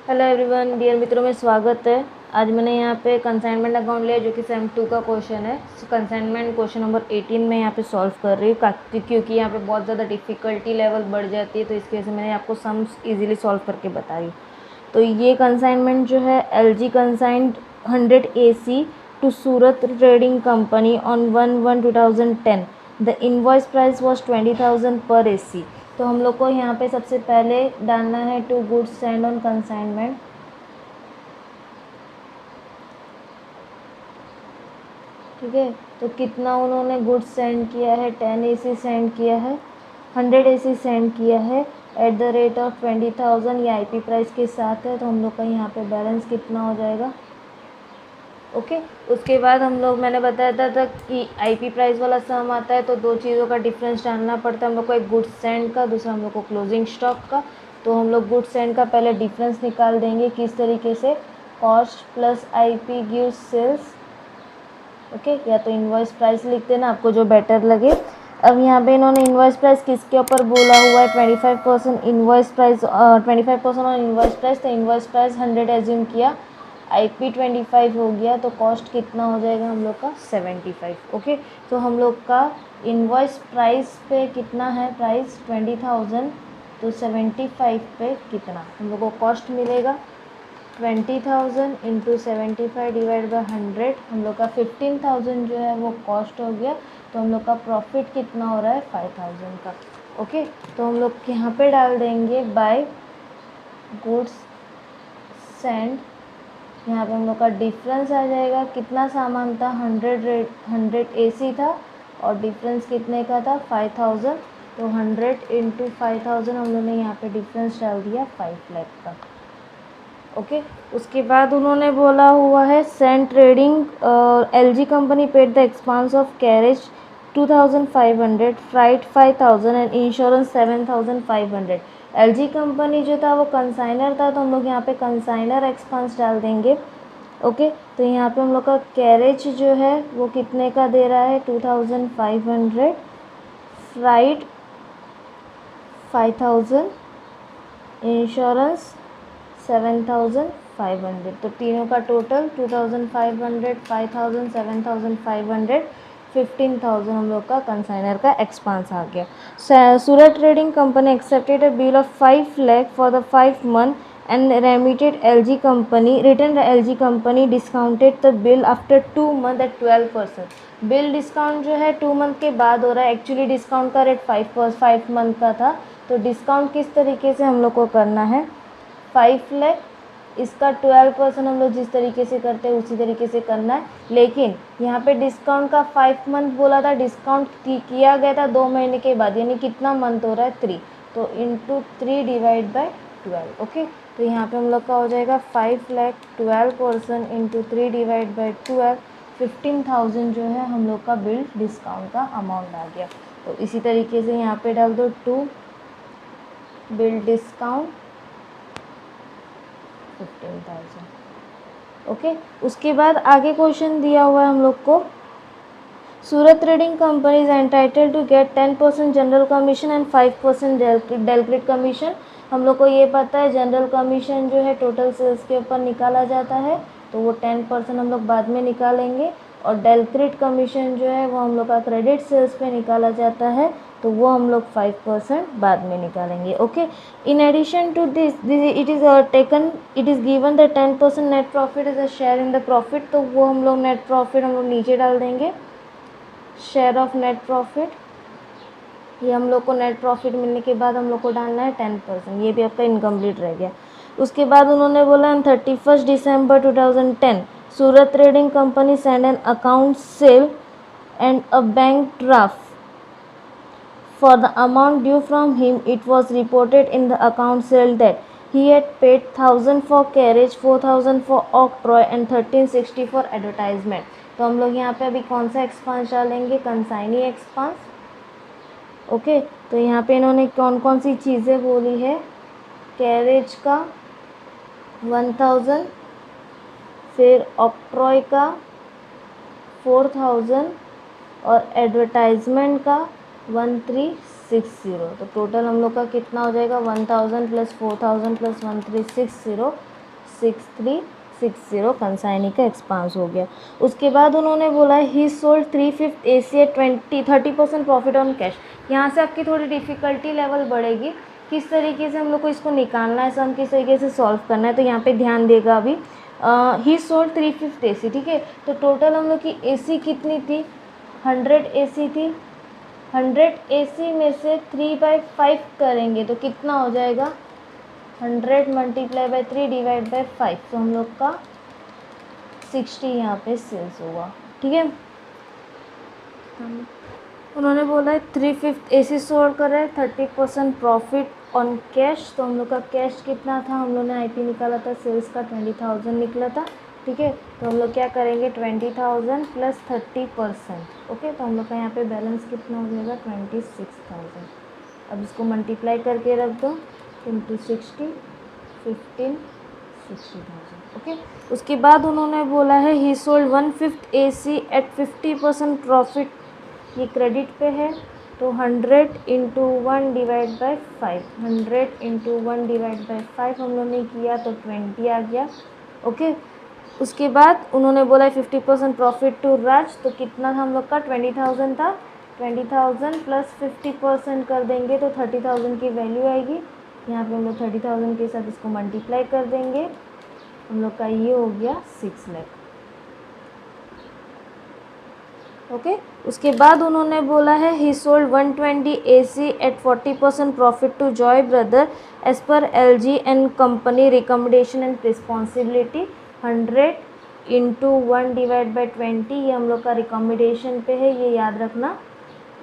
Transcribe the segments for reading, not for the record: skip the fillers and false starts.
Hello everyone, dear मित्रों में स्वागत है। आज मैंने यहाँ पे कंसाइनमेंट अकाउंट लिया जो कि सेम 2 का क्वेश्चन है। कंसाइनमेंट क्वेश्चन नंबर 18 में यहाँ पे सॉल्व कर रही हूँ क्योंकि यहाँ पे बहुत ज़्यादा डिफ़िकल्टी लेवल बढ़ जाती है, तो इसकी वजह से मैंने आपको सम्स इजीली सॉल्व करके बता रही हूँ। तो ये कंसाइनमेंट जो है LG consigned 100 AC to Surat trading company on 1/1/2010। The invoice price was 20,000 per AC। तो हम लोग को यहाँ पे सबसे पहले डालना है to goods send on consignment. ठीक है, तो कितना उन्होंने गुड्स सेंड किया है, 10 AC सेंड किया है, 100 AC सेंड किया है एट द रेट ऑफ 20,000। ये IP प्राइस के साथ है, तो हम लोग का यहाँ पे बैलेंस कितना हो जाएगा। ओके, उसके बाद हम लोग, मैंने बताया था कि IP प्राइस वाला सम आता है तो दो चीज़ों का डिफरेंस डालना पड़ता है हम लोग को, एक गुड्स सेंड का, दूसरा हम लोग को क्लोजिंग स्टॉक का। तो हम लोग गुड्स सेंड का पहले डिफरेंस निकाल देंगे। किस तरीके से, cost plus IP gives sales. Okay, या तो इनवॉइस प्राइस लिख देना, आपको जो बेटर लगे। अब यहाँ पे इन्होंने इनवॉइस प्राइस किसके ऊपर बोला हुआ है, 25% invoice price, 25% on invoice price. तो इनवॉइस प्राइस 100 एज्यूम किया, IP 25 हो गया, तो कॉस्ट कितना हो जाएगा हम लोग का 75। ओके, तो हम लोग का इनवॉइस प्राइस पे कितना है, प्राइस 20,000, तो 75 पे कितना हम लोग को कॉस्ट मिलेगा, 20,000 इंटू 75 डिवाइड बाई 100। हम लोग का 15,000 जो है वो कॉस्ट हो गया, तो हम लोग का प्रॉफिट कितना हो रहा है, 5,000 का। ओके, तो हम लोग यहाँ पे डाल देंगे बाय गुड्स सेंड। यहाँ पे हम लोग का डिफरेंस आ जाएगा, कितना सामान था, 100 AC था और डिफरेंस कितने का था, 5,000। तो 100 इंटू 5,000 हम लोगों ने यहाँ पे डिफरेंस डाल दिया 5 लाख का। ओके, उसके बाद उन्होंने बोला हुआ है send trading LG company paid the expenses of carriage 2,500, freight 5,000 and insurance 7,500। LG company जो था वो कंसाइनर था, तो हम लोग यहाँ पे कंसाइनर एक्सपांस डाल देंगे। ओके, तो यहाँ पे हम लोग का कैरेज जो है वो कितने का दे रहा है, 2,500, फ्राइट 5,000, इंश्योरेंस 7,500। तो तीनों का टोटल 2,500, 5,000, 7,500, 15,000 हम लोग का कंसाइनर का एक्सपांस आ गया। Surat trading company accepted a bill of 5 lakh for the 5 month and remitted LG company, return LG company discounted the bill after 2 month at 12%। Bill discount जो है 2 मंथ के बाद हो रहा है, एक्चुअली डिस्काउंट का रेट 5 मंथ का था। तो डिस्काउंट किस तरीके से हम लोग को करना है, 5 लाख, इसका 12% हम लोग जिस तरीके से करते हैं उसी तरीके से करना है। लेकिन यहाँ पे डिस्काउंट का 5 मंथ बोला था, डिस्काउंट किया गया था 2 महीने के बाद, यानी कितना मंथ हो रहा है, 3। तो इंटू 3 डिवाइड बाई 12। ओके, तो यहाँ पे हम लोग का हो जाएगा 5 लाख, 12% इंटू 3 डिवाइड बाई 12, 15,000 जो है हम लोग का बिल डिस्काउंट का अमाउंट आ गया। तो इसी तरीके से यहाँ पे डाल दो 2 बिल डिस्काउंट 15,000। ओके, उसके बाद आगे क्वेश्चन दिया हुआ है हम लोग को, Surat trading company is entitled to get 10% general commission and 5% del credere commission. हम लोग को ये पता है जनरल कमीशन जो है टोटल सेल्स के ऊपर निकाला जाता है, तो वो 10% हम लोग बाद में निकालेंगे, और डेलक्रेट कमीशन जो है वो हम लोग का क्रेडिट सेल्स पे निकाला जाता है, तो वो हम लोग 5% बाद में निकालेंगे। Okay, in addition to this it is given the 10% net profit is a share in the profit. तो वो हम लोग नेट प्रॉफिट हम लोग नीचे डाल देंगे, शेयर ऑफ नेट प्रॉफिट। ये हम लोग को नेट प्रॉफिट मिलने के बाद हम लोग को डालना है 10%, ये भी आपका इनकम्प्लीट रह गया। उसके बाद उन्होंने बोला 31 दिसंबर 2010 Surat trading company send an account sale and a bank draft for the amount due from him. It was reported in the account sale that he had paid 1,000 for carriage, 4,000 for octroi and 1,360 for advertisement। तो हम लोग यहाँ पे अभी कौन सा expanse डालेंगे, consignee expanse. Okay, तो यहाँ पे इन्होंने कौन कौन सी चीज़ें बोली है, कैरेज का 1,000, फिर ऑक्ट्रॉय का 4,000 और एडवर्टाइजमेंट का 1,360। तो टोटल हम लोग का कितना हो जाएगा, 1,000 प्लस 4,000 प्लस 1,360, 6360 कंसाइनी का एक्सपांस हो गया। उसके बाद उन्होंने बोला he sold 3/5 AC at 30% profit on cash. यहाँ से आपकी थोड़ी डिफ़िकल्टी लेवल बढ़ेगी, किस तरीके से हम लोग को इसको निकालना है, हम किस तरीके से सॉल्व करना है, तो यहाँ पे ध्यान देगा अभी। ही सोल्ड 3/5 AC, ठीक है। तो टोटल हम लोग की AC कितनी थी, 100 AC थी। 100 AC में से 3/5 करेंगे तो कितना हो जाएगा, 100 मल्टीप्लाई बाई 3 डिवाइड बाई 5, तो हम लोग का 60 यहाँ पे सेल्स होगा, ठीक है। उन्होंने बोला है 3/5 AC सोल्ड कर रहे हैं, 30% प्रॉफिट ऑन कैश। तो हम लोग का कैश कितना था, हम लोग ने IP निकाला था सेल्स का 20,000 निकला था, ठीक है। तो हम लोग क्या करेंगे 20,000 प्लस 30%, ओके। तो हम लोग का यहाँ पे बैलेंस कितना हो जाएगा 26,000। अब इसको मल्टीप्लाई करके रख दो, इंटू 60, 15, 60,000, ओके। उसके बाद उन्होंने बोला है he sold 1/5 AC at 50% profit, ये क्रेडिट पे है। तो 100 into 1 divide by 5, 100 into 1 divide by 5 हम लोगों ने किया तो 20 आ गया, ओके। उसके बाद उन्होंने बोला 50% प्रॉफिट टू राज, तो कितना था हम लोग का 20,000 था। 20,000 प्लस 50% कर देंगे तो 30,000 की वैल्यू आएगी। यहाँ पे हम लोग 30,000 के साथ इसको मल्टीप्लाई कर देंगे, हम लोग का ये हो गया 6 लाख, ओके। उसके बाद उन्होंने बोला है he sold 120 AC at 40% profit to Joy brother as per LG and company recommendation and responsibility. 100 into 1 divide by 20, ये हम लोग का रिकमेंडेशन पे है, ये याद रखना,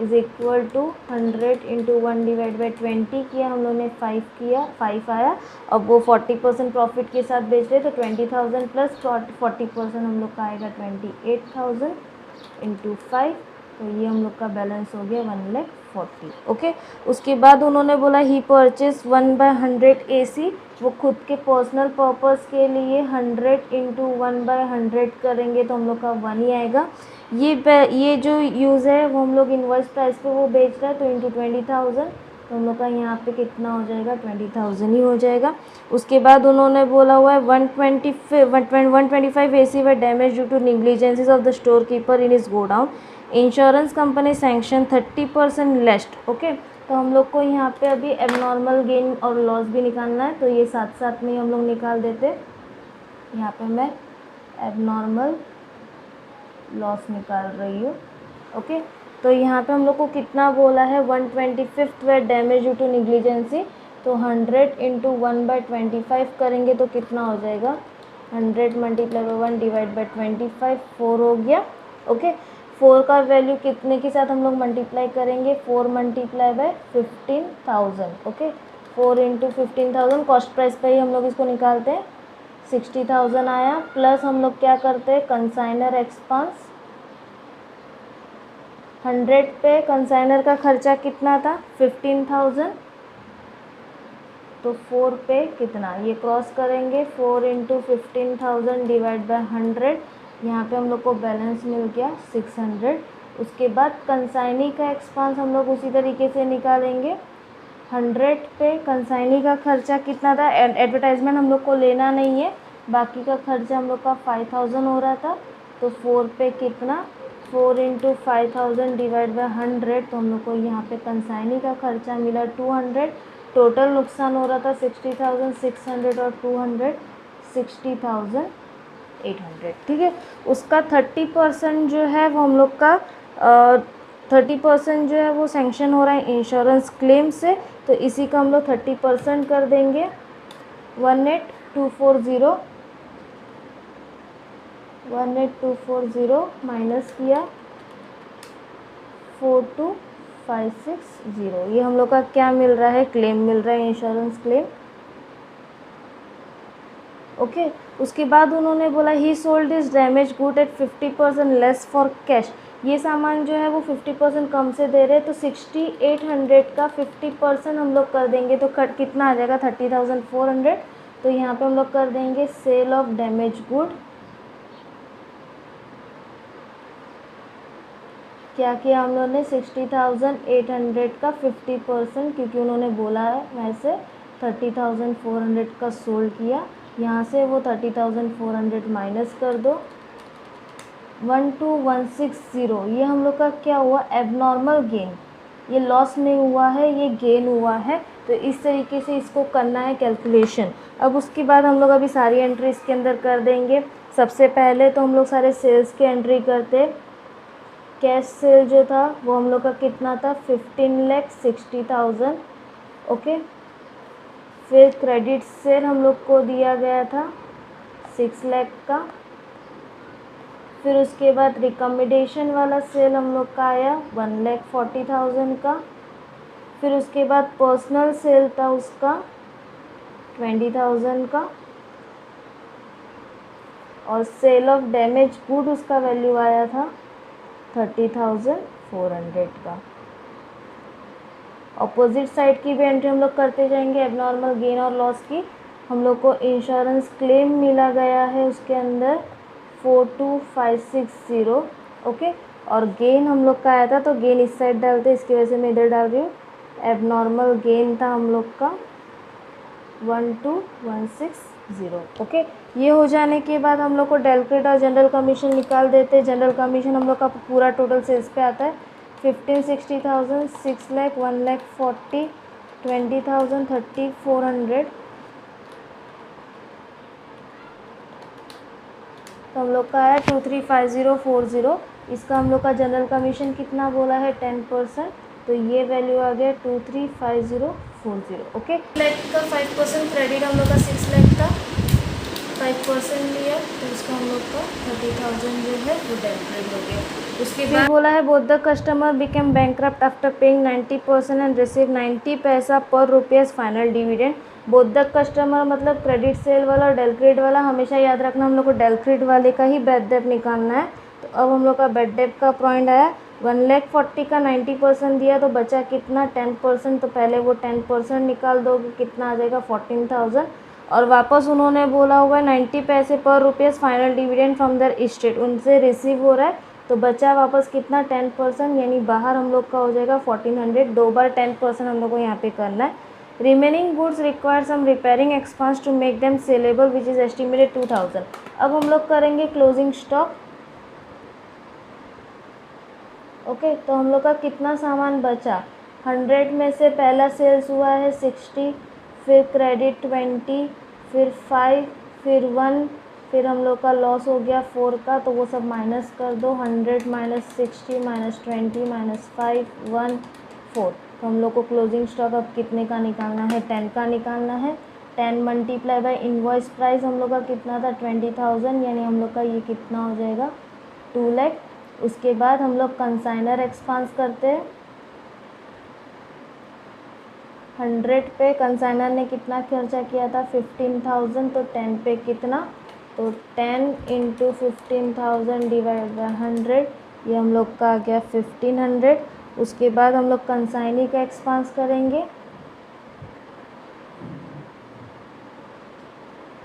is equal to 100 into 1 divide by 20 किया, हम लोग ने 5 किया, 5 आया। अब वो 40% प्रॉफिट के साथ बेच रहे, तो 20,000 प्लस 40% हम लोग का आएगा 28,000 इंटू 5, तो ये हम लोग का बैलेंस हो गया 1,40,000, ओके। उसके बाद उन्होंने बोला ही परचेज 1/100 AC, वो खुद के पर्सनल पर्पस के लिए 100 इंटू 1/100 करेंगे तो हम लोग का 1 ही आएगा। ये जो यूज़ है वो हम लोग इनवॉइस प्राइस पे वो बेच रहा है, तो इंटू 20,000, तो हम लोग का यहाँ पे कितना हो जाएगा 20,000 ही हो जाएगा। उसके बाद उन्होंने बोला हुआ है 125 AC were damage due to negligences of the store keeper in his godown, insurance company sanction 30% less, okay. तो हम लोग को यहाँ पे अभी एबनॉर्मल गेन और लॉस भी निकालना है, तो ये साथ साथ में हम लोग निकाल देते। यहाँ पे मैं एबनॉर्मल लॉस निकाल रही हूँ, ओके। तो यहाँ पे हम लोग को कितना बोला है 125 वे डैमेज ड्यू टू निग्लिजेंसी, तो 100 इंटू 1/25 करेंगे तो कितना हो जाएगा 100 मल्टीप्लाई बाई 1 डिवाइड बाई 25, 4 हो गया, ओके। 4 का वैल्यू कितने के साथ हम लोग मल्टीप्लाई करेंगे, 4 multiply by 15,000, okay. 4 into 15,000 cost price पे ही हम लोग इसको निकालते हैं, 60,000 आया। प्लस हम लोग क्या करते हैं कंसाइनर एक्सपेंस, 100 पे कंसाइनर का खर्चा कितना था 15,000, तो 4 पे कितना, ये क्रॉस करेंगे 4 इंटू 15,000 डिवाइड बाई 100, यहाँ पे हम लोग को बैलेंस मिल गया 600। उसके बाद कंसाइनी का एक्सपेंस हम लोग उसी तरीके से निकालेंगे, 100 पे कंसाइनी का खर्चा कितना था, एडवर्टाइजमेंट हम लोग को लेना नहीं है, बाकी का खर्चा हम लोग का 5,000 हो रहा था, तो 4 पे कितना 4 इंटू 5,000 डिवाइड बाई 100, तो हम लोग को यहाँ पे कंसाइनी का खर्चा मिला 200, टोटल नुकसान हो रहा था 60,600 और 200 60,800, ठीक है। उसका 30% जो है वो हम लोग का 30% जो है वो सैंक्शन हो रहा है इंश्योरेंस क्लेम से, तो इसी का हम लोग 30% कर देंगे 18240 माइनस किया 42,560, ये हम लोग का क्या मिल रहा है, क्लेम मिल रहा है, इंश्योरेंस क्लेम, ओके। उसके बाद उन्होंने बोला he sold this damage good at 50% less for cash, ये सामान जो है वो 50% कम से दे रहे हैं, तो 6,800 का 50% हम लोग कर देंगे तो कितना आ जाएगा 30,400, तो यहाँ पे हम लोग कर देंगे सेल ऑफ डैमेज गुड, क्या किया हम लोगों ने 60,800 का 50%, क्योंकि उन्होंने बोला है वैसे 30,400 का सोल्ड किया, यहाँ से वो 30,400 माइनस कर दो। 12,160 ये हम लोग का क्या हुआ, एबनॉर्मल गेन। ये लॉस नहीं हुआ है, ये गेन हुआ है। तो इस तरीके से इसको करना है कैलकुलेशन। अब उसके बाद हम लोग अभी सारी एंट्री इसके अंदर कर देंगे। सबसे पहले तो हम लोग सारे सेल्स की एंट्री करते। कैश सेल जो था वो हम लोग का कितना था, 15,60,000। ओके, फिर क्रेडिट सेल हम लोग को दिया गया था 6 लाख का। फिर उसके बाद रिकमेंडेशन वाला सेल हम लोग का आया 1,40,000 का। फिर उसके बाद पर्सनल सेल था उसका 20,000 का। और सेल ऑफ डैमेज गुड उसका वैल्यू आया था 30,400 का। अपोजिट साइड की भी एंट्री हम लोग करते जाएंगे एबनॉर्मल गेन और लॉस की। हम लोग को इंश्योरेंस क्लेम मिला गया है उसके अंदर 42,560। ओके, और गेन हम लोग का आया था, तो गेन इस साइड डालते, इसकी वजह से मैं इधर डाल रही हूँ। एबनॉर्मल गेन था हम लोग का 12,160। ओके, ये हो जाने के बाद हम लोग को डेलक्रेट और जनरल कमीशन निकाल देते हैं। जनरल कमीशन हम लोग का पूरा टोटल सेल्स पे आता है 15,60,000, 6 लाख, 1,40,000, 20,000, 30,400। तो हम लोग का है 235040। इसका हम लोग का जनरल कमीशन कितना बोला है 10%, तो ये वैल्यू आ गया 235040। ओके, लाख का 5% क्रेडिट हम लोग का 6 लाख था, 5% लिया तो इसका हम लोग का 30,000 जो है वो डेबिट हो गया। उसके बाद बोला है both the customer became bankrupt after paying 90% and receive 90 पैसा पर rupees final dividend. Both the customer मतलब क्रेडिट सेल वाला और डेलक्रेट वाला, हमेशा याद रखना हम लोग को डेलक्रेट वाले का ही बैड डेट निकालना है। तो अब हम लोग का बैड डेट का पॉइंट आया 1,40,000 का 90% दिया तो बचा कितना 10%। तो पहले वो 10% निकाल दोगे, कितना आ जाएगा 14,000। और वापस उन्होंने बोला हुआ 90 पैसे per rupees final dividend from the state, उनसे रिसीव हो रहा है। तो बचा वापस कितना 10%, यानी बाहर हम लोग का हो जाएगा 1,400। 2 बार 10% हम लोग को यहाँ पे करना है। Remaining goods require some repairing expense to make them saleable which is estimated 2,000। अब हम लोग करेंगे क्लोजिंग स्टॉक। ओके, तो हम लोग का कितना सामान बचा, 100 में से पहला सेल्स हुआ है 60, फिर क्रेडिट 20, फिर 5, फिर 1, फिर हम लोग का लॉस हो गया 4 का, तो वो सब माइनस कर दो। 100 माइनस 60 माइनस 20 माइनस 5, 1, 4। तो हम लोग को क्लोजिंग स्टॉक अब कितने का निकालना है, 10 का निकालना है। 10 मल्टीप्लाई बाई इनवॉइस प्राइस हम लोग का कितना था 20,000, यानी हम लोग का ये कितना हो जाएगा 2 लाख। उसके बाद हम लोग कंसाइनर एक्सपेंस करते हैं। 100 पे कंसाइनर ने कितना खर्चा किया था 15,000, तो 10 पे कितना, तो 10 इंटू 15,000 डिवाइड बाई 100, ये हम लोग का आ गया 1,500। उसके बाद हम लोग कंसाइनी का एक्सपेंस करेंगे।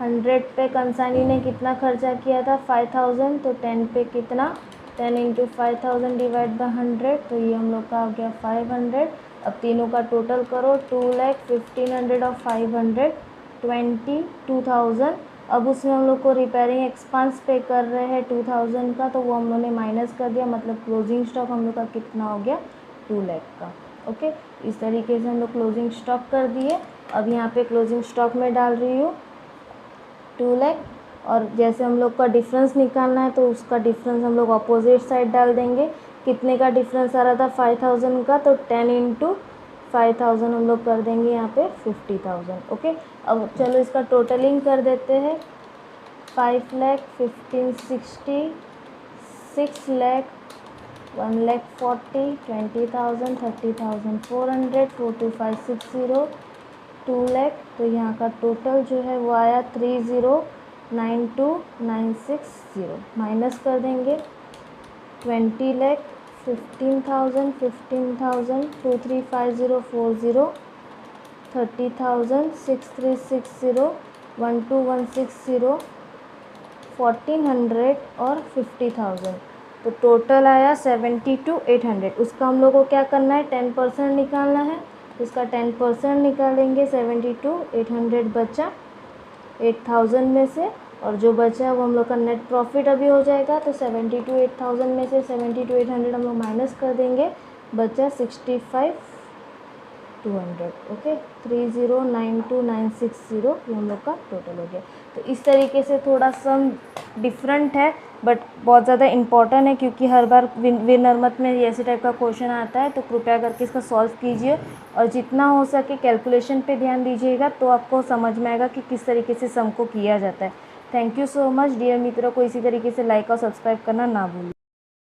100 पे कंसाइनी ने कितना खर्चा किया था 5,000, तो 10 पे कितना, 10 इंटू 5,000 डिवाइड बाई 100, तो ये हम लोग का आ गया 500। अब तीनों का टोटल करो, 2 लाख, 1,500 और 500, 22,000। अब उसमें हम लोग को रिपेयरिंग एक्सपेंस पे कर रहे हैं 2,000 का, तो वो हम लोग ने माइनस कर दिया, मतलब क्लोजिंग स्टॉक हम लोग का कितना हो गया 2 लाख का। ओके, इस तरीके से हम लोग क्लोजिंग स्टॉक कर दिए। अब यहाँ पे क्लोजिंग स्टॉक में डाल रही हूँ 2 लाख, और जैसे हम लोग का डिफरेंस निकालना है तो उसका डिफरेंस हम लोग अपोजिट साइड डाल देंगे। कितने का डिफरेंस आ रहा था 5,000 का, तो 10 इंटू 5,000 हम लोग कर देंगे यहाँ पे 50,000। ओके, अब चलो इसका टोटलिंग कर देते हैं। 5 लाख, 1560, 6 लाख, 1,40,000, 20,000, 30,400, 42560, 2 लाख। तो यहाँ का टोटल जो है वो आया 30,92,960। माइनस कर देंगे 20 लाख, 15,000, 15,000, 235040, 30,000, 6360, 12,160, 1,400 और 50,000। तो टोटल आया 72,800। उसका हम लोग को क्या करना है 10% निकालना है। तो इसका 10% निकालेंगे, 72,800 बचा। 8000 में से, और जो बचा वो हम लोग का नेट प्रॉफिट अभी हो जाएगा। तो 72 8000 में से 72 800 हम लोग माइनस कर देंगे, बचा 65 200। ओके, 3092960 ये हम लोग का टोटल हो गया। तो इस तरीके से थोड़ा सम डिफरेंट है बट बहुत ज़्यादा इम्पॉर्टेंट है, क्योंकि हर बार विनर्मत में ऐसे टाइप का क्वेश्चन आता है। तो कृपया करके इसका सॉल्व कीजिए और जितना हो सके कैलकुलेशन पे ध्यान दीजिएगा, तो आपको समझ में आएगा कि किस तरीके से सम को किया जाता है। Thank you so much dear मित्रों को, इसी तरीके से लाइक और सब्सक्राइब करना ना भूलिए।